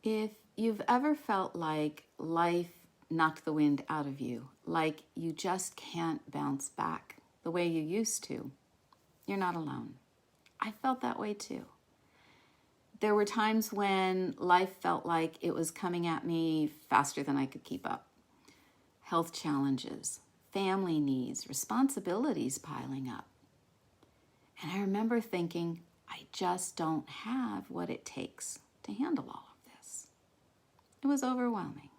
If you've ever felt like life knocked the wind out of you, like you just can't bounce back the way you used to, you're not alone. I felt that way too. There were times when life felt like it was coming at me faster than I could keep up. Health challenges, family needs, responsibilities piling up. And I remember thinking, I just don't have what it takes to handle all of this. It was overwhelming.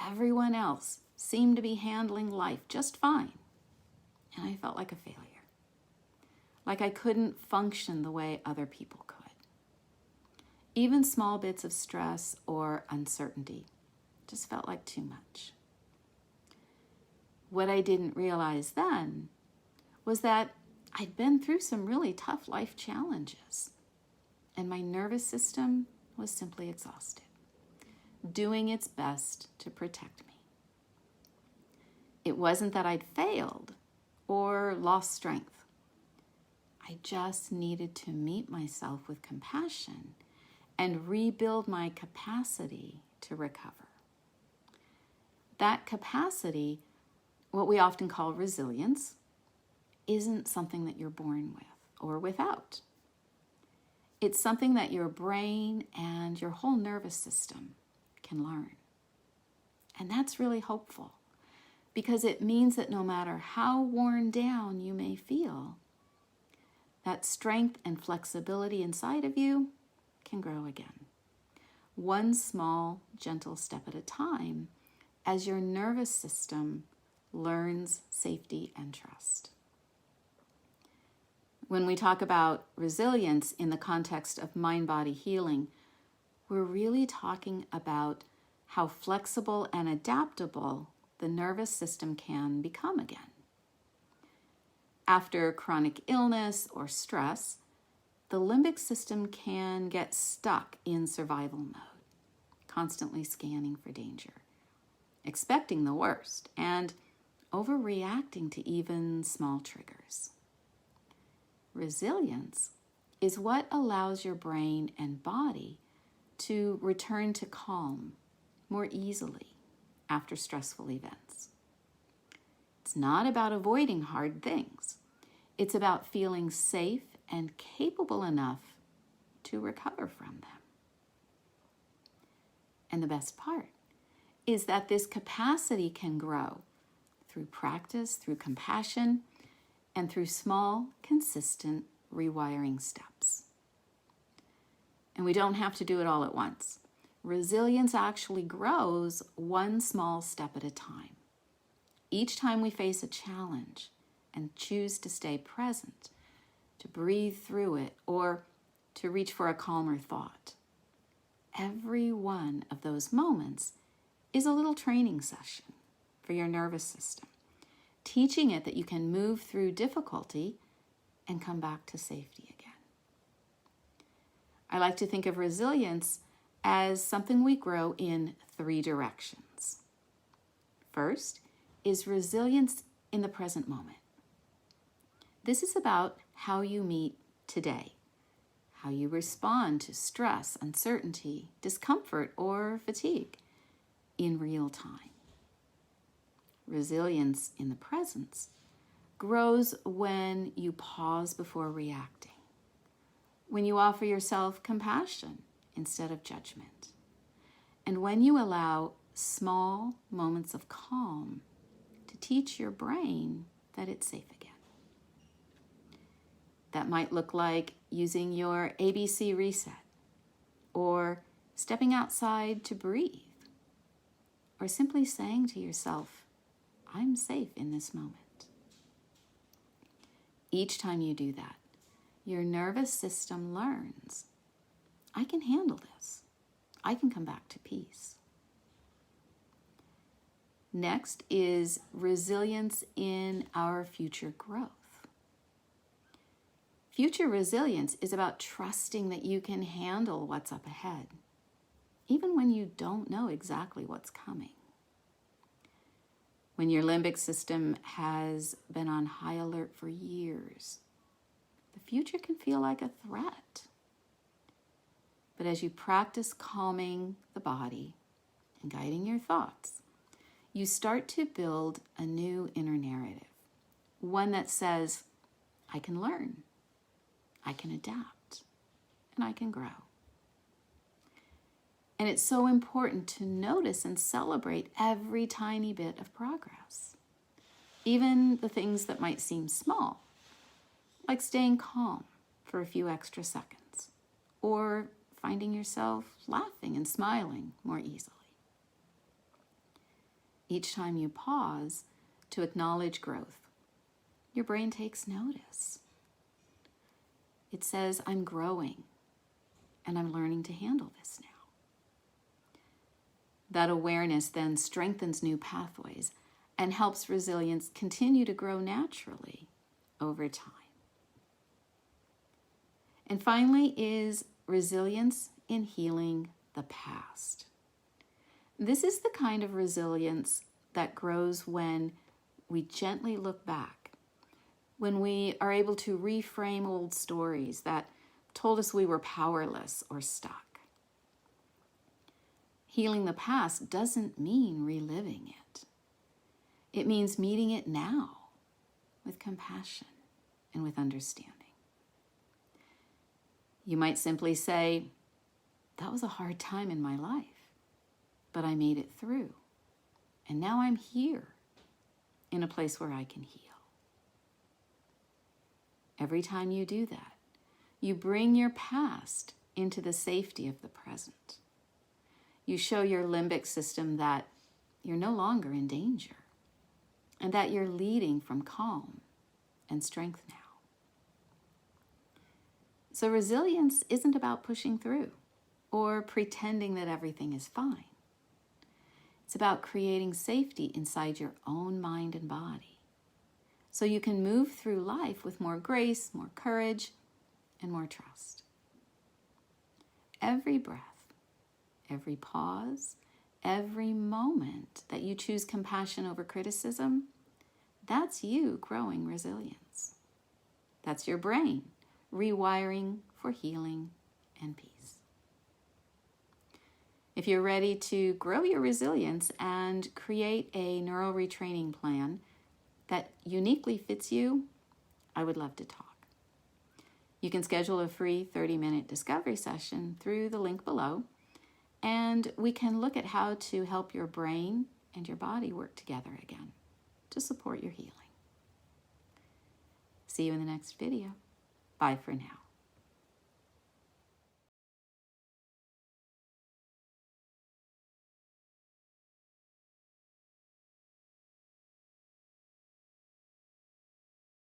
Everyone else seemed to be handling life just fine, and I felt like a failure. Like I couldn't function the way other people could. Even small bits of stress or uncertainty just felt like too much. What I didn't realize then was that I'd been through some really tough life challenges, and my nervous system was simply exhausted, doing its best to protect me. It wasn't that I'd failed or lost strength. I just needed to meet myself with compassion and rebuild my capacity to recover. That capacity, what we often call resilience, isn't something that you're born with or without. It's something that your brain and your whole nervous system can learn. And that's really hopeful because it means that no matter how worn down you may feel, that strength and flexibility inside of you can grow again. One small, gentle step at a time as your nervous system learns safety and trust. When we talk about resilience in the context of mind-body healing, we're really talking about how flexible and adaptable the nervous system can become again. After chronic illness or stress, the limbic system can get stuck in survival mode, constantly scanning for danger, expecting the worst, and overreacting to even small triggers. Resilience is what allows your brain and body to return to calm more easily after stressful events. It's not about avoiding hard things. It's about feeling safe and capable enough to recover from them. And the best part is that this capacity can grow through practice, through compassion, and through small, consistent rewiring steps. And we don't have to do it all at once. Resilience actually grows one small step at a time. Each time we face a challenge and choose to stay present, to breathe through it, or to reach for a calmer thought, every one of those moments is a little training session for your nervous system, teaching it that you can move through difficulty and come back to safety again. I like to think of resilience as something we grow in 3 directions. First is resilience in the present moment. This is about how you meet today, how you respond to stress, uncertainty, discomfort, or fatigue in real time. Resilience in the present grows when you pause before reacting, when you offer yourself compassion instead of judgment, and when you allow small moments of calm to teach your brain that it's safe again. That might look like using your ABC reset, or stepping outside to breathe, or simply saying to yourself, I'm safe in this moment. Each time you do that, your nervous system learns, I can handle this. I can come back to peace. Next is resilience in our future growth. Future resilience is about trusting that you can handle what's up ahead, even when you don't know exactly what's coming. When your limbic system has been on high alert for years, the future can feel like a threat. But as you practice calming the body and guiding your thoughts, you start to build a new inner narrative, one that says, I can learn, I can adapt, and I can grow. And it's so important to notice and celebrate every tiny bit of progress, even the things that might seem small, like staying calm for a few extra seconds, or finding yourself laughing and smiling more easily. Each time you pause to acknowledge growth, your brain takes notice. It says, I'm growing, and I'm learning to handle this now. That awareness then strengthens new pathways and helps resilience continue to grow naturally over time. And finally is resilience in healing the past. This is the kind of resilience that grows when we gently look back, when we are able to reframe old stories that told us we were powerless or stuck. Healing the past doesn't mean reliving it. It means meeting it now with compassion and with understanding. You might simply say, that was a hard time in my life, but I made it through. And now I'm here in a place where I can heal. Every time you do that, you bring your past into the safety of the present. You show your limbic system that you're no longer in danger and that you're leading from calm and strength now. So resilience isn't about pushing through or pretending that everything is fine. It's about creating safety inside your own mind and body so you can move through life with more grace, more courage, and more trust. Every breath, every pause, every moment that you choose compassion over criticism, that's you growing resilience. That's your brain rewiring for healing and peace. If you're ready to grow your resilience and create a neural retraining plan that uniquely fits you, I would love to talk. You can schedule a free 30-minute discovery session through the link below, and we can look at how to help your brain and your body work together again to support your healing. See you in the next video. Bye for now.